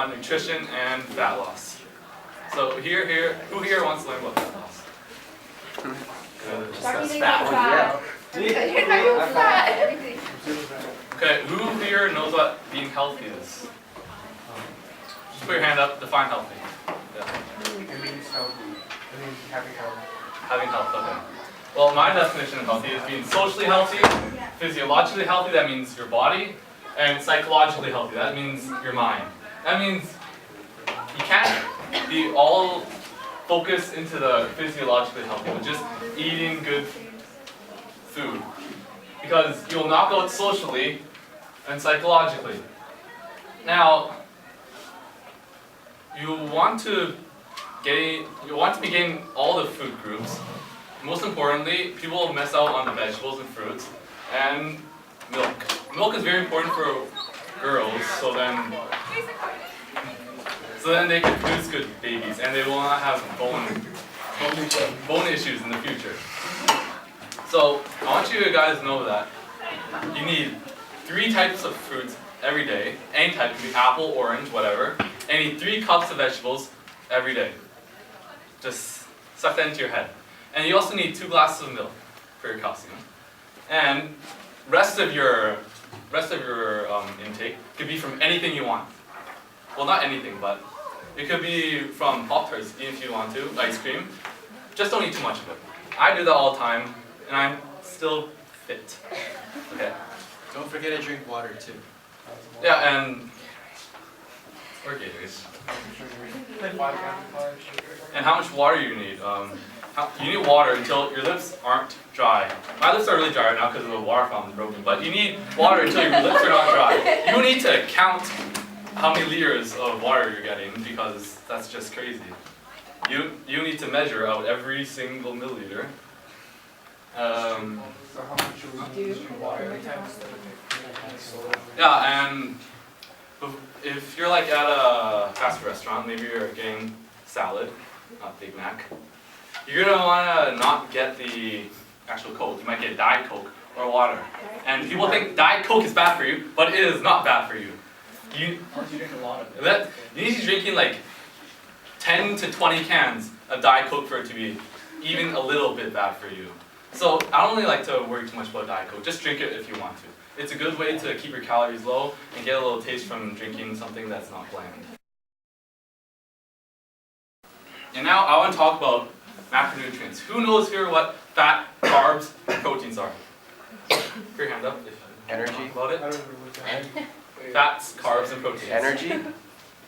on nutrition and fat loss. So who here wants to learn about fat loss? Okay, who here knows what being healthy is? Just put your hand up, define healthy. It means healthy. It means having health. Having health, okay. Well, my definition of healthy is being socially healthy, physiologically healthy, that means your body, and psychologically healthy, that means your mind. That means you can't be all focused into the physiologically healthy, but just eating good food. Because you'll knock out socially and psychologically. Now, you want to be getting all the food groups. Most importantly, people miss out on the vegetables and fruits and milk. Milk is very important for girls, so then they can produce good babies and they will not have bone issues in the future. So I want you guys to know that you need 3 types of fruits every day. Any type, it could be apple, orange, whatever. And you need 3 cups of vegetables every day. Just suck that into your head. And you also need 2 glasses of milk for your calcium. And rest of your intake could be from anything you want. Well, not anything, but it could be from Pop-Tarts if you want to, ice cream. Just don't eat too much of it. I do that all the time, and I'm still fit. Okay. Don't forget to drink water too. Yeah, and or Gatorade. And how much water you need? You need water until your lips aren't dry. My lips are really dry right now because of the water fountain broken, but you need water until your lips are not dry. You need to count how many liters of water you're getting because that's just crazy. You need to measure out every single milliliter. So how much should we use water every time? Yeah, and if you're like at a fast food restaurant, maybe you're getting salad, not Big Mac. You're gonna wanna not get the actual Coke. You might get Diet Coke or water. And people think Diet Coke is bad for you, but it is not bad for you. You drink a lot of it. You need to be drinking like 10 to 20 cans of Diet Coke for it to be even a little bit bad for you. So I don't really like to worry too much about Diet Coke. Just drink it if you want to. It's a good way to keep your calories low and get a little taste from drinking something that's not bland. And now I want to talk about macronutrients. Who knows here what fat, carbs, and proteins are? Put your hand up if you Energy. talk about it. I don't know what that Fats, carbs, and proteins. Energy?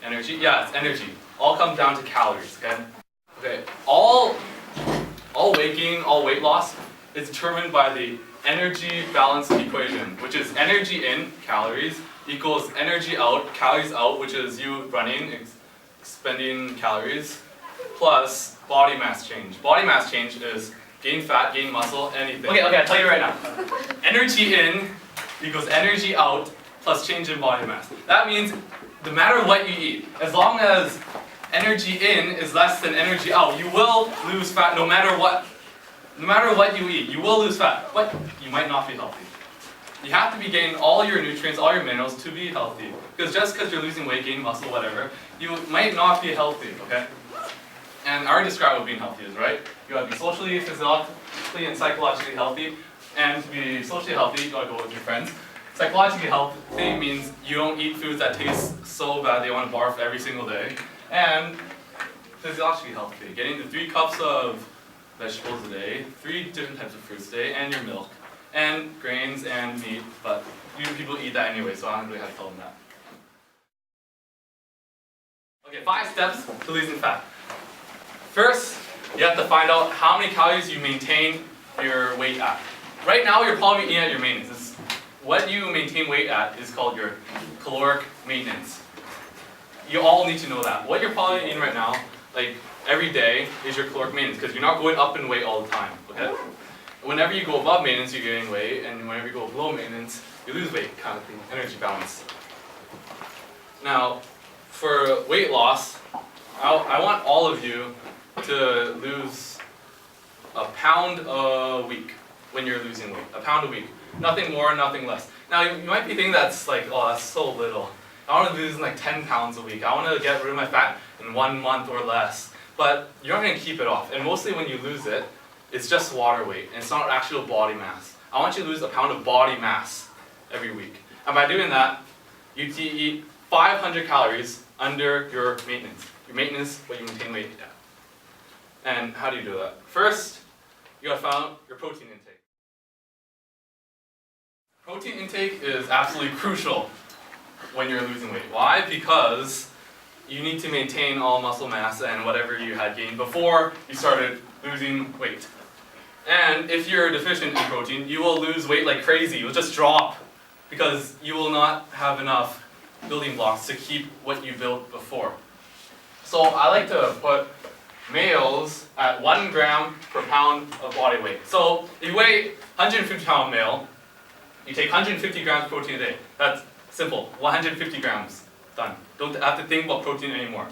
Energy? Yeah, it's energy. All comes down to calories, okay? Okay, all weight gain, all weight loss is determined by the energy balance equation, which is energy in, calories, equals energy out, calories out, which is you running, expending calories, plus body mass change. Body mass change is gain fat, gain muscle, anything. Okay, I'll tell you right now. Energy in equals energy out plus change in body mass. That means no matter what you eat, as long as energy in is less than energy out, you will lose fat no matter what. No matter what you eat, you will lose fat, but you might not be healthy. You have to be getting all your nutrients, all your minerals to be healthy. Because just because you're losing weight, gaining muscle, whatever, you might not be healthy, okay? And I already described what being healthy is, right? You gotta be socially, physiologically, and psychologically healthy. And to be socially healthy, you gotta go with your friends. Psychologically healthy means you don't eat foods that taste so bad they want to barf every single day. And physiologically healthy, getting the 3 cups of vegetables a day, 3 different types of fruits a day, and your milk, and grains and meat, but people eat that anyway, so I don't really have to tell them that. Okay, 5 steps to losing fat. First, you have to find out how many calories you maintain your weight at. Right now, you're probably eating at your maintenance. What you maintain weight at is called your caloric maintenance. You all need to know that. What you're probably eating right now, like every day, is your caloric maintenance, because you're not going up in weight all the time, okay? Whenever you go above maintenance, you're gaining weight, and whenever you go below maintenance, you lose weight, kind of thing, energy balance. Now, for weight loss, I want all of you to lose a pound a week when you're losing weight. A pound a week. Nothing more, nothing less. Now, you might be thinking that's like, oh, that's so little. I want to lose like 10 pounds a week. I want to get rid of my fat in 1 month or less. But you're not going to keep it off. And mostly when you lose it, it's just water weight. And it's not actual body mass. I want you to lose a pound of body mass every week. And by doing that, you eat 500 calories under your maintenance. Your maintenance, what you maintain weight at. And how do you do that? First, you gotta find out your protein intake. Protein intake is absolutely crucial when you're losing weight. Why? Because you need to maintain all muscle mass and whatever you had gained before you started losing weight. And if you're deficient in protein, you will lose weight like crazy. You'll just drop because you will not have enough building blocks to keep what you built before. So I like to put males at 1 gram per pound of body weight. So if you weigh 150 pound male, you take 150 grams protein a day. That's simple, 150 grams, done. Don't have to think about protein anymore.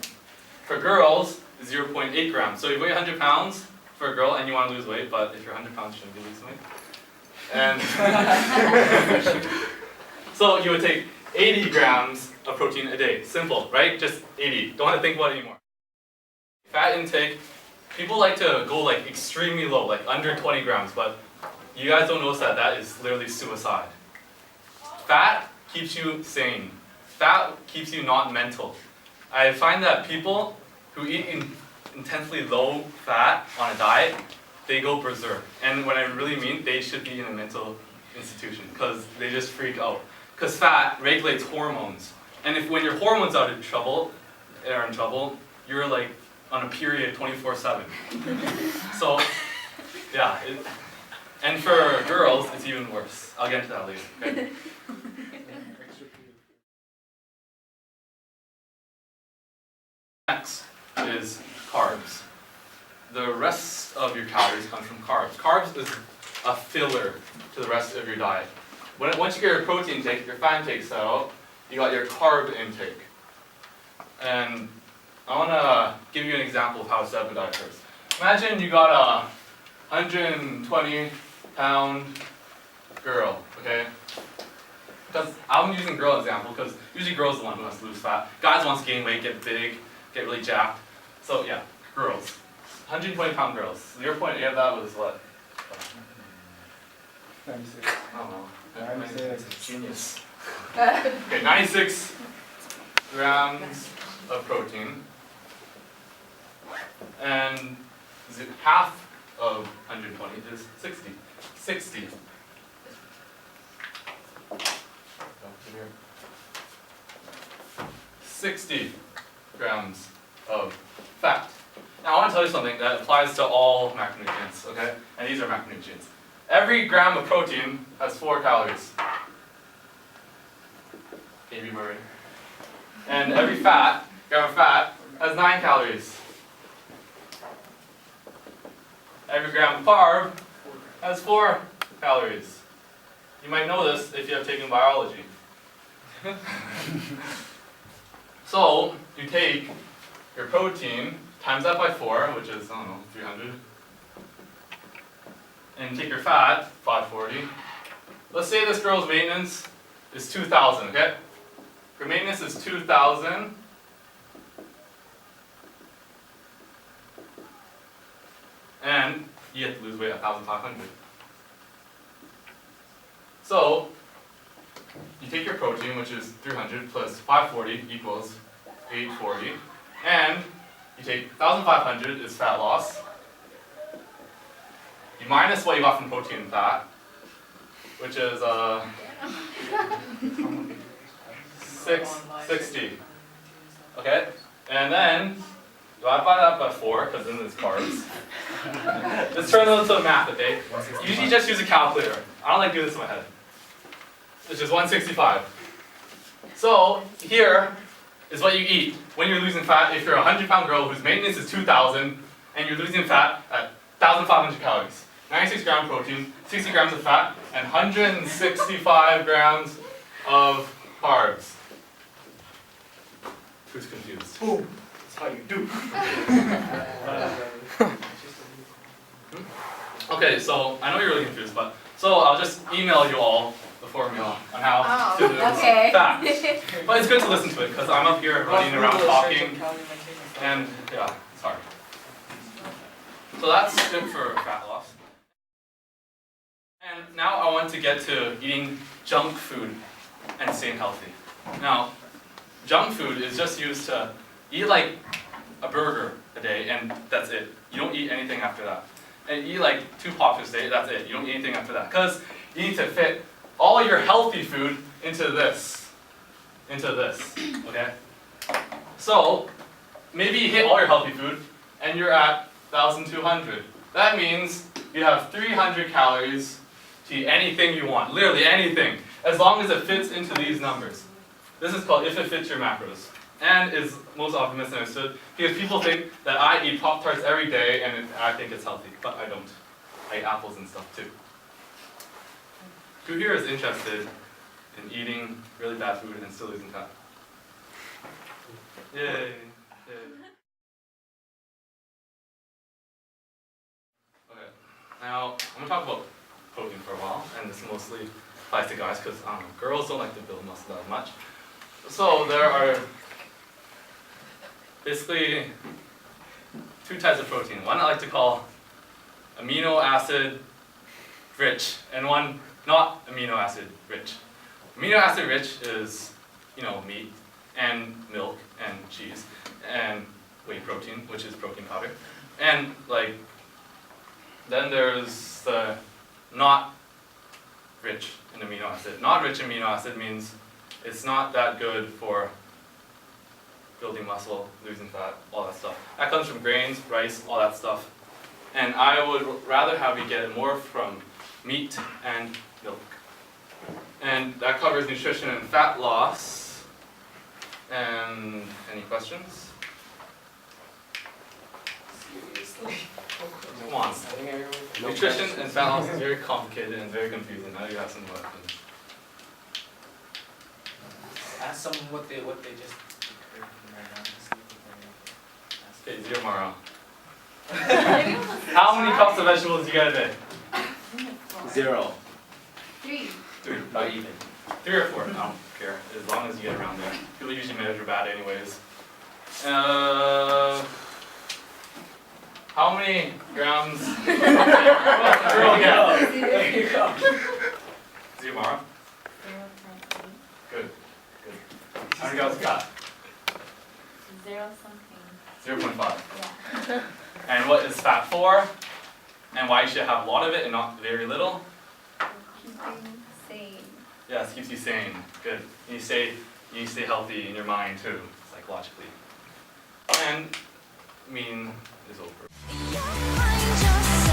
For girls, 0.8 grams. So you weigh 100 pounds for a girl and you want to lose weight, but if you're 100 pounds, you shouldn't be losing weight. And so you would take 80 grams of protein a day. Simple, right? Just 80. Don't have to think about it anymore. Fat intake, people like to go like extremely low, like under 20 grams, but you guys don't notice that that is literally suicide. Fat keeps you sane. Fat keeps you not mental. I find that people who eat intensely low fat on a diet, they go berserk. And what I really mean, they should be in a mental institution because they just freak out. Because fat regulates hormones. And if when your hormones are in trouble, you're like on a period 24/7. So, yeah. And for girls, it's even worse. I'll get into that later. Okay? Next is carbs. The rest of your calories come from carbs. Carbs is a filler to the rest of your diet. Once you get your protein intake, your fat intake settled, you got your carb intake. And I want to give you an example of how a set up a diet first. Imagine you got a 120 pound girl, okay? Because I'm using girl example because usually girls are the one who wants to lose fat. Guys wants to gain weight, get big, get really jacked. So yeah, girls. 120 pound girls. 0.8 of that was what? 96. I don't know. 96. Genius. Okay, 96 grams of protein. And half of 120 is 60. 60. 60 grams of fat. Now I want to tell you something that applies to all macronutrients, okay? And these are macronutrients. Every gram of protein has 4 calories. Can you be more ready? And every gram of fat has 9 calories. Every gram of carb has 4 calories. You might know this if you have taken biology. So, you take your protein, times that by 4, which is, I don't know, 300. And you take your fat, 540. Let's say this girl's maintenance is 2,000, okay? Her maintenance is 2,000. And you have to lose weight at 1,500. So, you take your protein, which is 300 plus 540 equals 840. And you take 1,500 is fat loss. You minus what you got from protein and fat, which is 660. Okay? And then divide by that by 4, because then there's carbs. Let's turn it into math, okay? Usually just use a calculator. I don't like doing this in my head. Which is 165. So here is what you eat when you're losing fat if you're a 100-pound girl whose maintenance is 2,000 and you're losing fat at 1,500 calories. 96 grams protein, 60 grams of fat, and 165 grams of carbs. Who's confused? Boom. That's how you do. Okay, so I know you're really confused, but so I'll just email you all before meal on how Oh, to lose okay. fat. But it's good to listen to it because I'm up here running around talking, and yeah, it's hard. So that's good for fat loss. And now I want to get to eating junk food and staying healthy. Now, junk food is just used to eat like a burger a day and that's it. You don't eat anything after that. And eat like 2 Pops a day, that's it. You don't eat anything after that. Because you need to fit all your healthy food into this. Okay? So, maybe you hit all your healthy food and you're at 1,200. That means you have 300 calories to eat anything you want. Literally anything. As long as it fits into these numbers. This is called if it fits your macros. And is most often misunderstood because people think that I eat Pop-Tarts every day and I think it's healthy, but I don't. I eat apples and stuff too. Who here is interested in eating really bad food and still losing fat? Yay! Yay. Okay, now I'm going to talk about protein for a while, and this mostly applies to guys because girls don't like to build muscle that much. So there are basically 2 types of protein. One I like to call amino acid rich, and one not amino acid rich. Amino acid rich is, meat and milk and cheese and whey protein, which is protein powder. And then there's the not rich in amino acid. Not rich in amino acid means it's not that good for building muscle, losing fat, all that stuff. That comes from grains, rice, all that stuff. And I would rather have you get it more from meat and milk. And that covers nutrition and fat loss. And any questions? Seriously? Come on. Nutrition and fat loss is very complicated and very confusing. Now you have some questions. Ask someone what they just heard from right now. Okay, 0 Mara. How many cups of vegetables do you get a day? 0. 3. 3. Not even. 3 or 4, I don't care, as long as you get around there. People usually measure bad anyways. How many grams? Girl, yeah. There you go. 0 Mara? 0.8. Good. How many grams you got? 0 something. 0.5. Yeah. And what is fat for? And why you should have a lot of it and not very little? Keeping sane. Yes, keeps you sane. Good. You stay healthy in your mind too, psychologically. And mean is over. Your mind just